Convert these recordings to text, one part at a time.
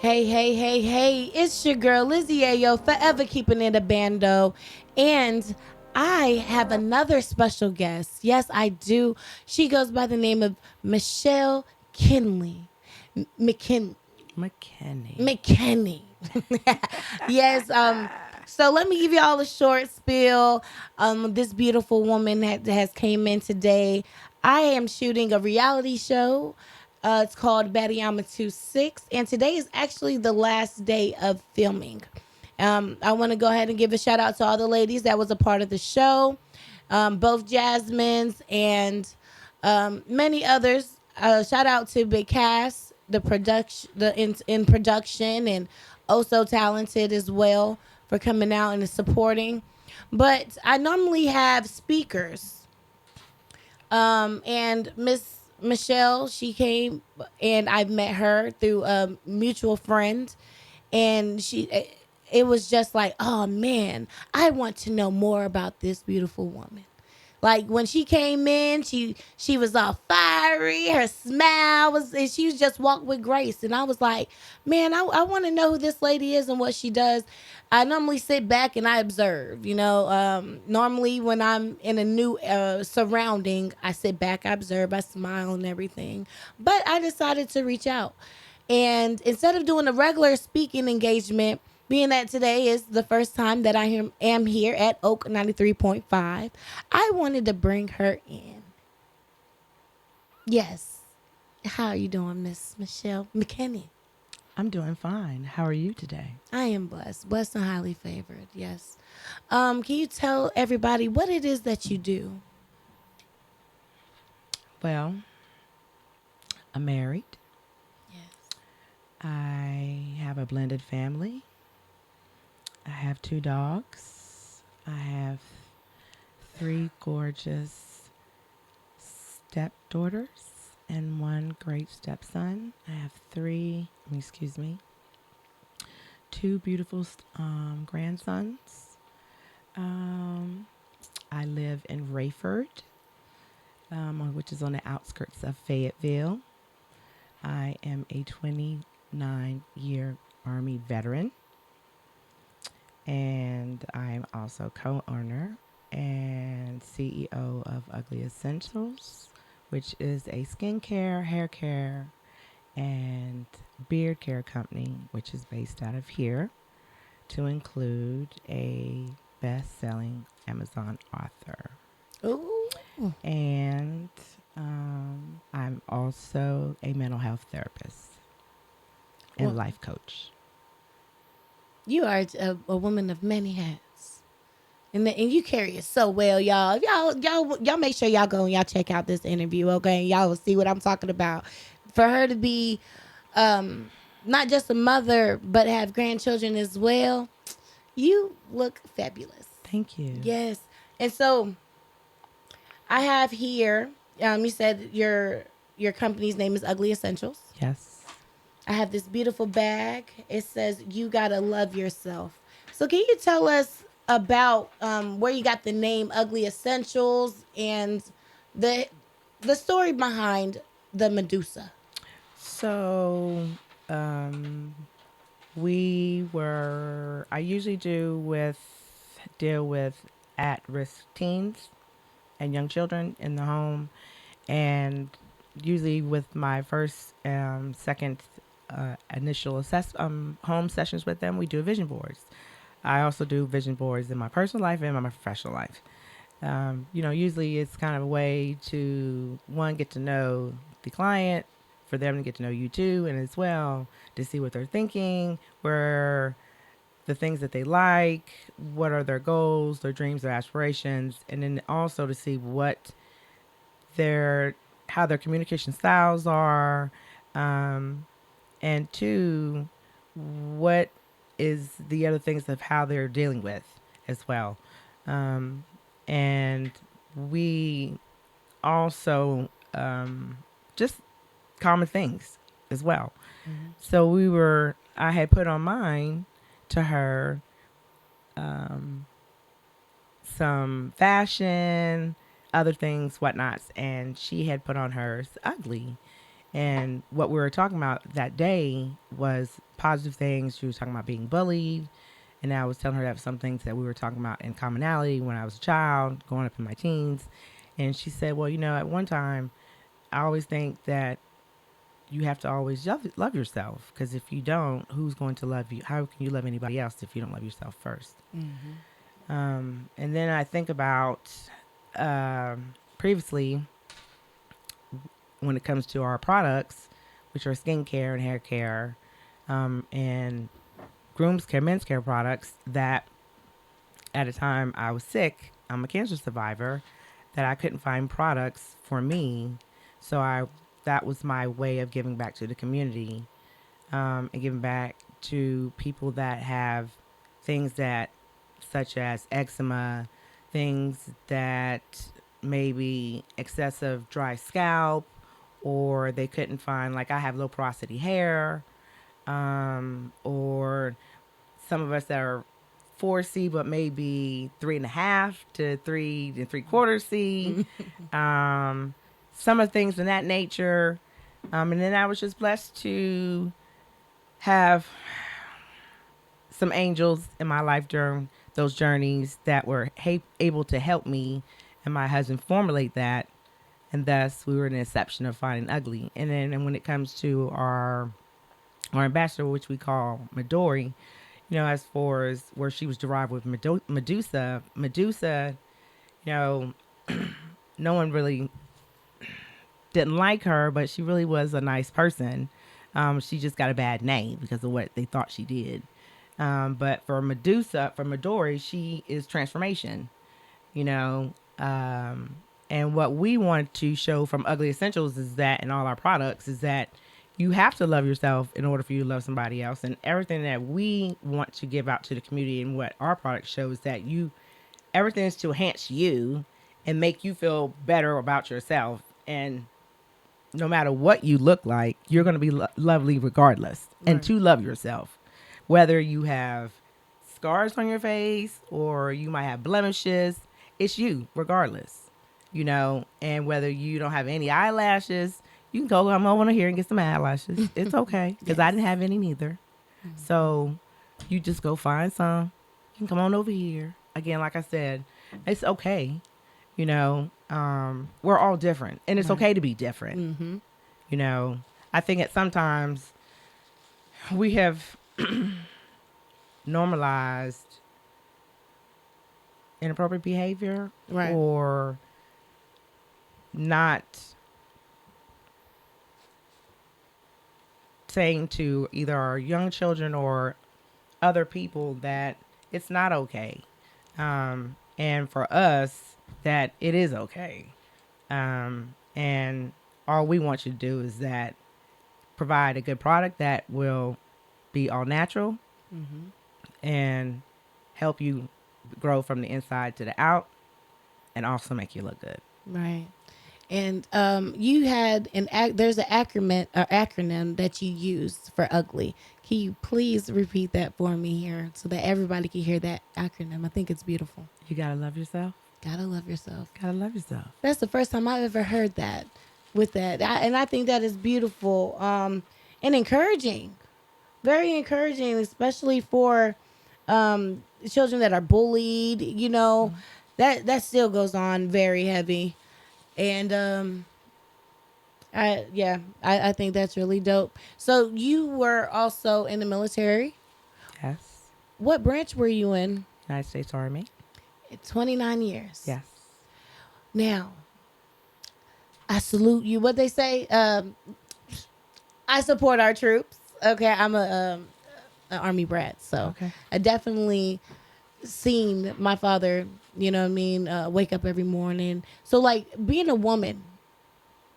Hey, hey, hey, hey, it's your girl, Lizzie Yayo, forever keeping it a bando. And I have another special guest. Yes, I do. She goes by the name of Michelle Kinley. McKin- McKenney. McKenney. yes. So let me give you all a short spiel. This beautiful woman has came in today. I am shooting a reality show. It's called Batiyama 26, and today is actually the last day of filming. I want to go ahead and give a shout out to all the ladies that was a part of the show, both Jasmine's and many others. Shout out to Big Cass, the production, the in production, and also talented as well for coming out and supporting. But I normally have speakers, and Miss Michelle, she came, and I met her through a mutual friend, and it was just like, oh man, I want to know more about this beautiful woman. Like when she came in, she was all fiery. Her smile was, and she was just walked with grace. And I was like, man, I want to know who this lady is and what she does. I normally sit back and I observe. Normally when I'm in a new surrounding, I sit back, I observe, I smile and everything. But I decided to reach out, and instead of doing a regular speaking engagement, being that today is the first time that am here at Oak 93.5, I wanted to bring her in. Yes. How are you doing, Miss Michelle McKenney? I'm doing fine. How are you today? I am blessed. Blessed and highly favored. Yes. Can you tell everybody what it is that you do? Well, I'm married. Yes. I have a blended family. I have two dogs. I have three gorgeous stepdaughters and one great stepson. I have two beautiful grandsons. Um, I live in Rayford, which is on the outskirts of Fayetteville. I am a 29-year Army veteran, and I'm also co-owner and CEO of Ugly Essentials, which is a skincare, hair care, and beard care company, which is based out of here, to include a best-selling Amazon author. Ooh. And I'm also a mental health therapist and Well, life coach. you are a woman of many hats. And you carry it so well, y'all. Y'all make sure y'all go and y'all check out this interview, okay? And y'all will see what I'm talking about. For her to be not just a mother, but have grandchildren as well, you look fabulous. Thank you. Yes. And so I have here, you said your company's name is Ugly Essentials. Yes. I have this beautiful bag. It says you gotta love yourself. So can you tell us about where you got the name Ugly Essentials and the the story behind the Medusa? So, um, I usually deal with at risk teens and young children in the home. And usually with my first, second, initial home sessions with them, we do vision boards. I also do vision boards in my personal life and my professional life. Usually it's kind of a way to, one, get to know the client, for them to get to know you too, and as well to see what they're thinking, where the things that they like, what are their goals, their dreams, their aspirations, and then also to see their how their communication styles are, um, and two, what is the other things of how they're dealing with as well. Um, and we also, just common things as well. Mm-hmm. So I had put on mine to her, um, some fashion, other things, whatnots, and she had put on hers ugly. And what we were talking about that day was positive things. She was talking about being bullied. And I was telling her that some things that we were talking about in commonality when I was a child, growing up in my teens. And she said, well, at one time, I always think that you have to always love yourself, because if you don't, who's going to love you? How can you love anybody else if you don't love yourself first? And then I think about previously, when it comes to our products, which are skincare and hair care, and groom's care, men's care products, that at a time I was sick, I'm a cancer survivor, that I couldn't find products for me. So that was my way of giving back to the community, and giving back to people that have things that, such as eczema, things that maybe excessive dry scalp, or they couldn't find, like I have low porosity hair, or some of us that are 4C, but maybe 3.5 to 3 3/4 C. Some of the things in that nature. And then I was just blessed to have some angels in my life during those journeys that were able to help me and my husband formulate that. And thus, we were in the inception of Finding Ugly. And then when it comes to our ambassador, which we call Midori, as far as where she was derived with Medusa, you know, no one really didn't like her, but she really was a nice person. She just got a bad name because of what they thought she did. But for Midori, she is transformation, you know. And what we want to show from Ugly Essentials is that, in all our products, is that you have to love yourself in order for you to love somebody else. And everything that we want to give out to the community and what our product shows, that everything is to enhance you and make you feel better about yourself. And no matter what you look like, you're going to be lovely regardless. Right. And to love yourself, whether you have scars on your face or you might have blemishes, it's you regardless, and whether you don't have any eyelashes, you can come over here and get some eyelashes. It's okay, because yes. I didn't have any neither. Mm-hmm. So you just go find some. You can come on over here. Again, like I said, it's okay. We're all different, and it's okay to be different. Mm-hmm. I think at sometimes we have normalized inappropriate behavior, right, or not saying to either our young children or other people that it's not okay. And for us, that it is okay. And all we want you to do is that provide a good product that will be all natural, mm-hmm, and help you grow from the inside to the out, and also make you look good. Right. And you had there's an acronym that you used for ugly. Can you please repeat that for me here so that everybody can hear that acronym? I think it's beautiful. You gotta love yourself. Gotta love yourself. Gotta love yourself. That's the first time I've ever heard that with that. And I think that is beautiful, and encouraging. Very encouraging, especially for children that are bullied, mm-hmm, that still goes on very heavy. And I think that's really dope. So you were also in the military? Yes. What branch were you in? United States Army. 29 years. Yes. Now, I salute you. What they say, I support our troops. Okay, I'm an Army brat, so okay. I definitely seen my father, wake up every morning. So, like, being a woman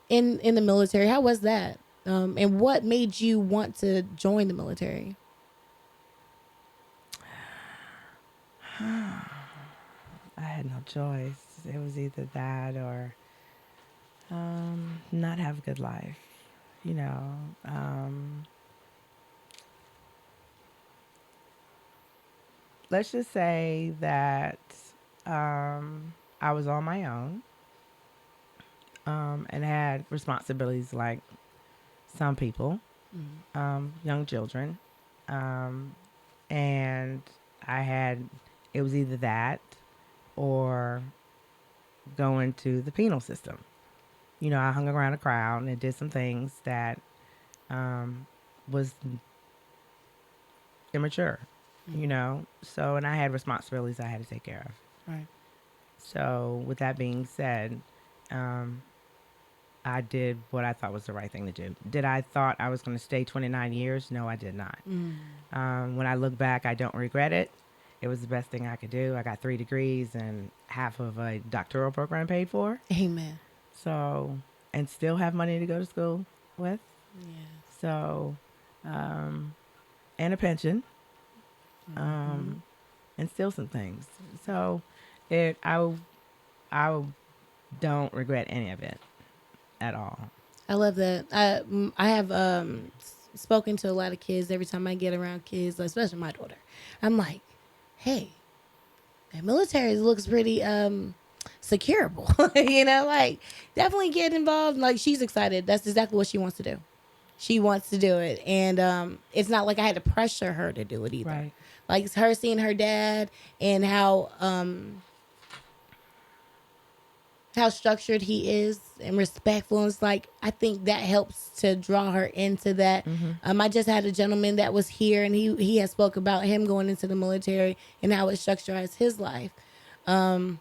in the military, how was that? And what made you want to join the military? I had no choice. It was either that or not have a good life. Let's just say that I was on my own, and had responsibilities like some people, young children. And I had, it was either that or going to the penal system. You know, I hung around a crowd and did some things that was immature, you know. So, and I had responsibilities I had to take care of. Right. So, with that being said, um, I did what I thought was the right thing to do. Did I thought I was going to stay 29 years? No, I did not. When I look back, I don't regret it. It was the best thing I could do. I got 3 degrees and half of a doctoral program paid for. Amen. So, and still have money to go to school with. Yeah. So, and a pension, and still some things. So, I don't regret any of it at all. I love that. I have spoken to a lot of kids every time I get around kids, especially my daughter. I'm like, hey, the military looks pretty securable. You know, like definitely get involved. Like she's excited. That's exactly what she wants to do. She wants to do it, and it's not like I had to pressure her to do it either. Right. Like it's her seeing her dad and how structured he is and respectful. And it's like I think that helps to draw her into that. I just had a gentleman that was here, and he had spoke about him going into the military and how it structurized his life. And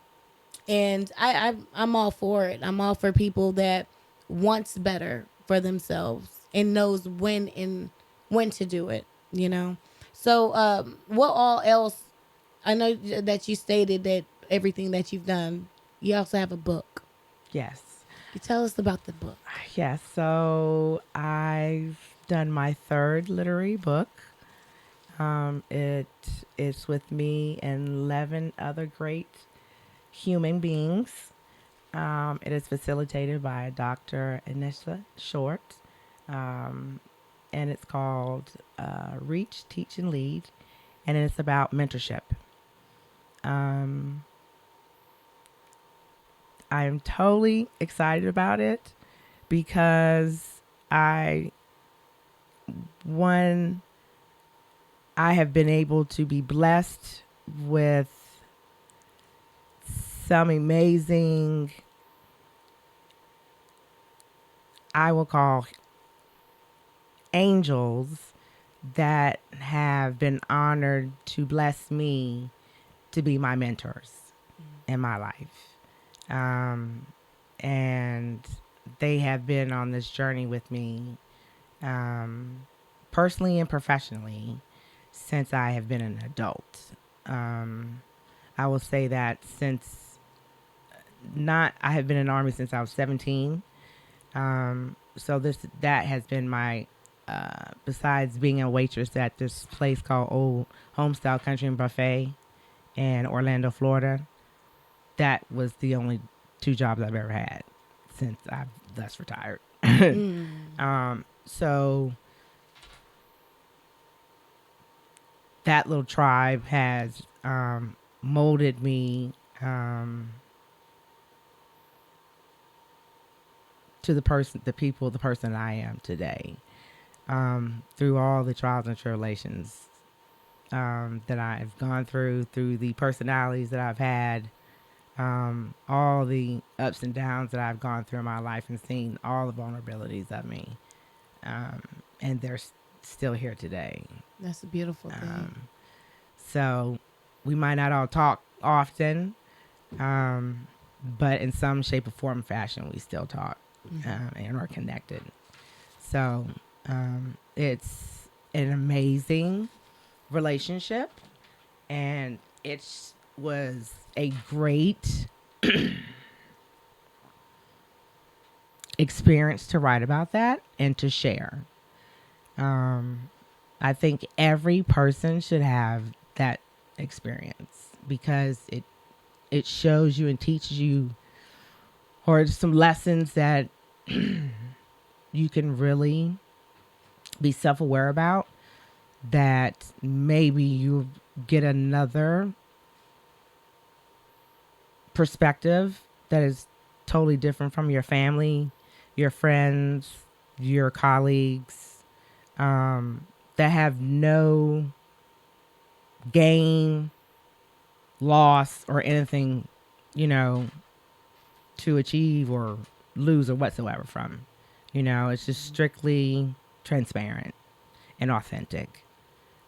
I'm all for it. I'm all for people that wants better for themselves and knows when to do it. You know. So what all else? I know that you stated that everything that you've done. You also have a book. Yes. You tell us about the book. Yes. So I've done my third literary book. It is with me and 11 other great human beings. It is facilitated by Dr. Anissa Short. And it's called Reach, Teach, and Lead. And it's about mentorship. I am totally excited about it because I, one, I have been able to be blessed with some amazing, I will call angels that have been honored to bless me to be my mentors in my life. And they have been on this journey with me, personally and professionally, since I have been an adult. I will say that since I have been in the Army since I was 17. So that has been my, besides being a waitress at this place called Old Homestyle Country and Buffet in Orlando, Florida, that was the only 2 jobs I've ever had since I've thus retired. So that little tribe has molded me to the person I am today, through all the trials and tribulations that I've gone through the personalities that I've had, all the ups and downs that I've gone through in my life, and seen all the vulnerabilities of me, and they're still here today. That's a beautiful thing. So we might not all talk often, but in some shape or form, fashion, we still talk, and are connected. So it's an amazing relationship, and it was a great experience to write about that and to share. I think every person should have that experience because it shows you and teaches you, or some lessons that you can really be self-aware about, that maybe you get another perspective that is totally different from your family, your friends, your colleagues, that have no gain, loss, or anything, you know, to achieve or lose or whatsoever from. It's just strictly transparent and authentic.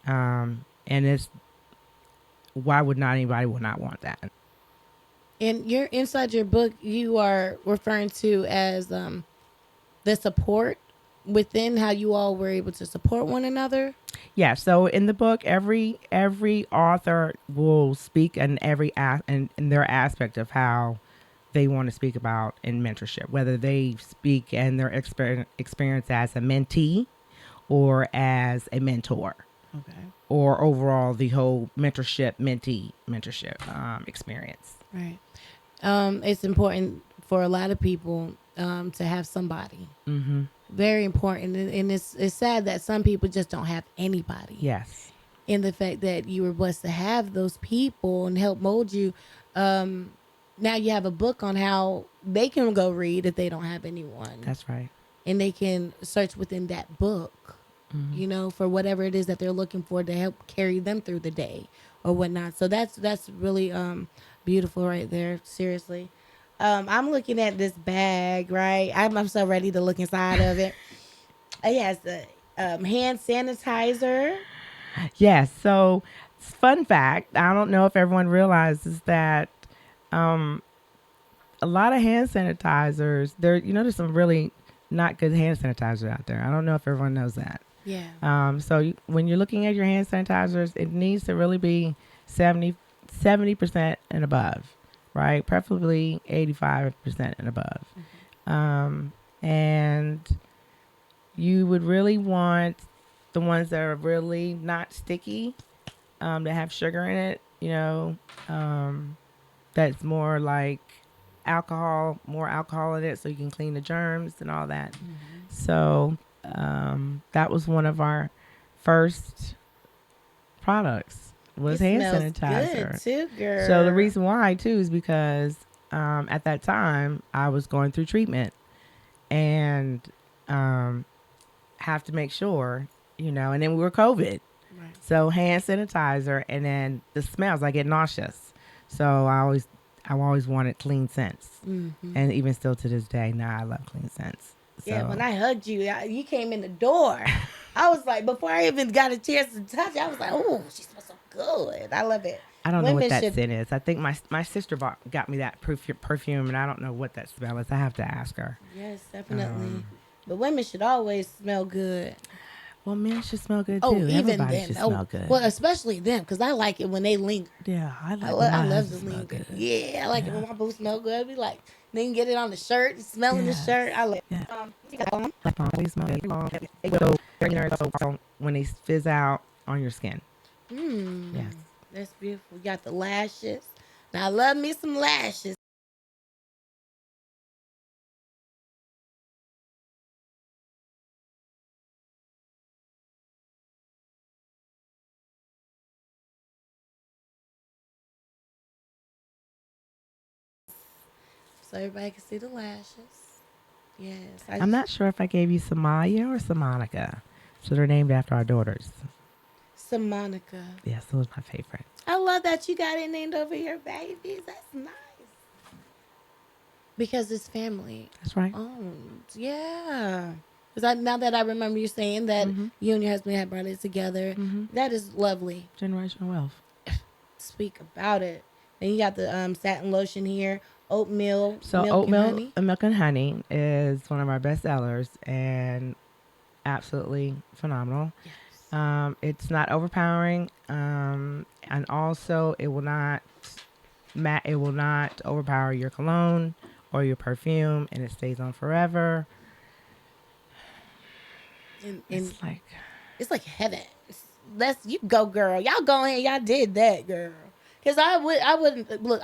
And it's why would not anybody would not want that? And you're inside your book, you are referring to as the support within how you all were able to support one another. Yeah. So in the book, every author will speak in their aspect of how they want to speak about in mentorship, whether they speak in their experience as a mentee or as a mentor, Okay. or overall the whole mentorship mentee mentorship experience. Right. It's important for a lot of people to have somebody. Mm-hmm. Very important, and it's sad that some people just don't have anybody. Yes. And the fact that you were blessed to have those people and help mold you. Now you have a book on how they can go read if they don't have anyone, That's right. and they can search within that book, for whatever it is that they're looking for to help carry them through the day or whatnot. So that's really beautiful right there. Seriously. I'm looking at this bag, right? I'm so ready to look inside of it. It has the hand sanitizer. Yes. So, fun fact, I don't know if everyone realizes that um, a lot of hand sanitizers, there's some really not good hand sanitizers out there. I don't know if everyone knows that. Yeah. When you're looking at your hand sanitizers, it needs to really be 70% and above, right? Preferably 85% and above. And you would really want the ones that are really not sticky, that have sugar in it, that's more like more alcohol in it, so you can clean the germs and all that. So that was one of our first products, was It hand smells sanitizer. good too, girl. So the reason why too is because at that time I was going through treatment and have to make sure, and then we were COVID. Right. So hand sanitizer, and then the smells, I get nauseous. So I always wanted clean scents. And even still to this day, now I love clean scents. Yeah, So when I hugged you, you came in the door. I was like, before I even got a chance to touch it, I was like, oh, she smells so good. I love it. I don't know what Women that should. scent is. I think my sister got me that perfume, and I don't know what that smell is. I have to ask her. Yes, definitely. But women should always smell good. Well, men should smell good Oh, too. even Everybody then. should Oh, smell good. well, especially them, because I like it when they linger. Yeah, I like I my love the husband smell linger. good. Yeah, I like it when my boots smell good. Be like, then get it on the shirt, smelling the shirt. I like. Yeah. Like always smell good. They go so when they fizz out on your skin. Yes. That's beautiful. You got the lashes. Now I love me some lashes. So everybody can see the lashes. Yes. I'm not sure if I gave you Samaya or Samanica. So they're named after our daughters. Simonica. Yes, that was my favorite. I love that you got it named over your babies. That's nice. Because it's family That's right. owned. Yeah. Because now that I remember you saying that you and your husband had brought it together, that is lovely. Generational wealth. Speak about it. Then you got the satin lotion here, oatmeal, So milk oatmeal, and honey. Milk and honey is one of our best sellers and absolutely phenomenal. Yes. It's not overpowering, and also it will not overpower your cologne or your perfume, and it stays on forever. And It's like heaven. Let's you go, girl. Y'all go ahead. Y'all did that, girl. Cause I wouldn't look.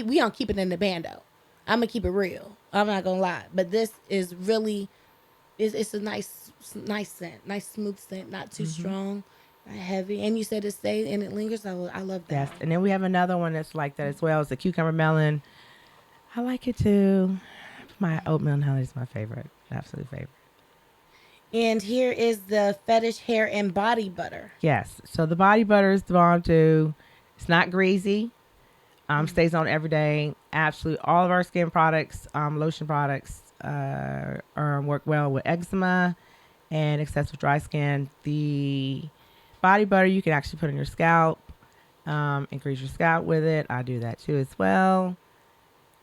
We gonna keep it in the bando. I'm gonna keep it real. I'm not gonna lie. But this is really, it's a nice scent, nice smooth scent, not too strong, not heavy. And you said it stays and it lingers. I love that. yes, and then we have another one that's like that as well. It's the cucumber melon. I like it too. My oatmeal and honey is my favorite, absolute favorite. And here is the fetish hair and body butter. Yes. So the body butter is the bomb too. It's not greasy. Stays on every day. Absolutely, all of our skin products, lotion products, work well with eczema and excessive dry skin. The body butter you can actually put on your scalp, increase your scalp with it. I do that too as well.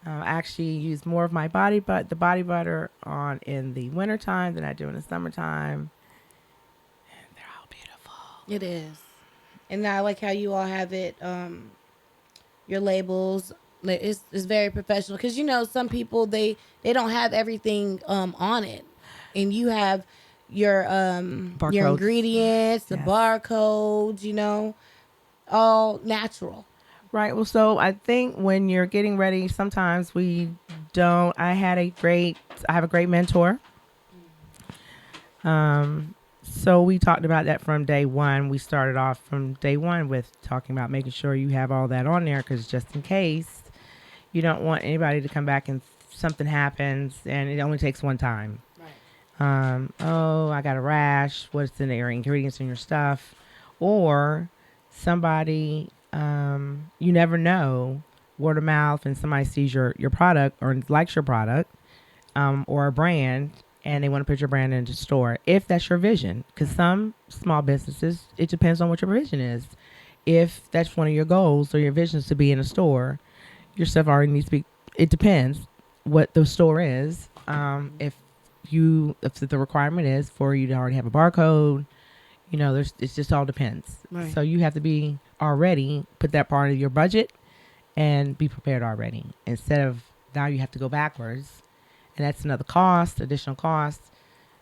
I actually use more of my the body butter on in the wintertime than I do in the summertime. And they're all beautiful. It is. And I like how you all have it, your labels. It's very professional because you know some people they don't have everything on it, and you have your Barcodes. ingredients, the Yes. barcodes, you know, all natural. Right. Well, so I think when you're getting ready, sometimes we don't. I have a great mentor. So we talked about that from day one. We started off from day one with talking about making sure you have all that on there because just in case you don't want anybody to come back and something happens and it only takes one time. Oh, I got a rash. What's in your ingredients in your stuff? Or somebody, you never know, word of mouth, and somebody sees your product or likes your product, or a brand, and they want to put your brand into store if that's your vision. Because some small businesses, it depends on what your vision is. If that's one of your goals or your visions to be in a store, your stuff already needs to be. It depends what the store is. If the requirement is for you to already have a barcode, it just all depends. Right. So you have to be already put that part of your budget and be prepared already instead of now you have to go backwards, and that's another additional cost.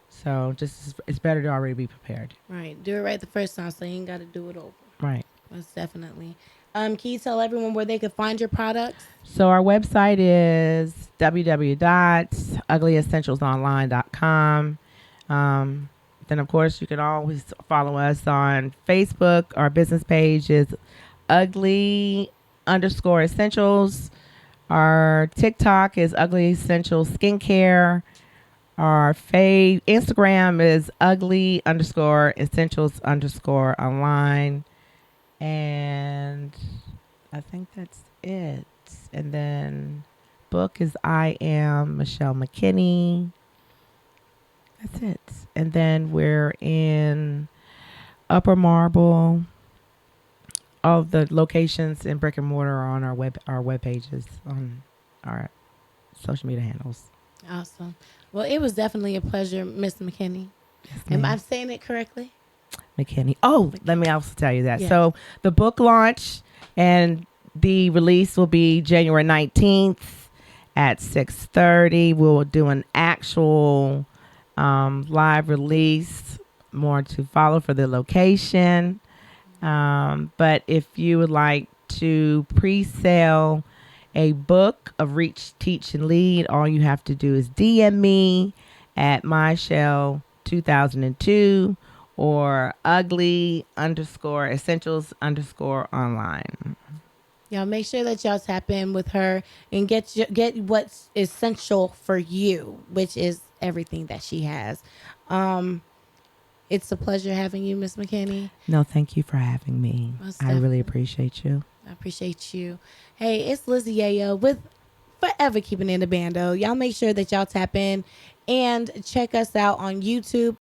So just it's better to already be prepared. Right. Do it right the first time so you ain't got to do it over. Right. Most definitely. Can you tell everyone where they could find your products? So our website is www.uglyessentialsonline.com. Then, of course, you can always follow us on Facebook. Our business page is ugly_essentials. Our TikTok is ugly essentials skincare. Our Instagram is ugly_essentials_online. And I think that's it. And then book is I Am Michelle McKenney. That's it. And then we're in Upper Marble. All of the locations in brick and mortar are on our web pages on our social media handles. Awesome. Well, it was definitely a pleasure, Miss McKenney. Yes, Am ma'am. I saying it correctly? McKenney. Oh, let me also tell you that. Yes. So the book launch and the release will be January 19th at 6:30. We'll do an actual live release, more to follow for the location. But if you would like to pre-sale a book of Reach, Teach, and Lead, all you have to do is DM me at myshell2002 or ugly_essentials_online. Y'all make sure that y'all tap in with her and get what's essential for you, which is everything that she has. It's a pleasure having you, Miss McKenney. No, thank you for having me. Most I really definitely. appreciate you. I appreciate you. Hey, it's Lizzie Yayo with Forever Keeping in the Bando. Y'all make sure that y'all tap in and check us out on YouTube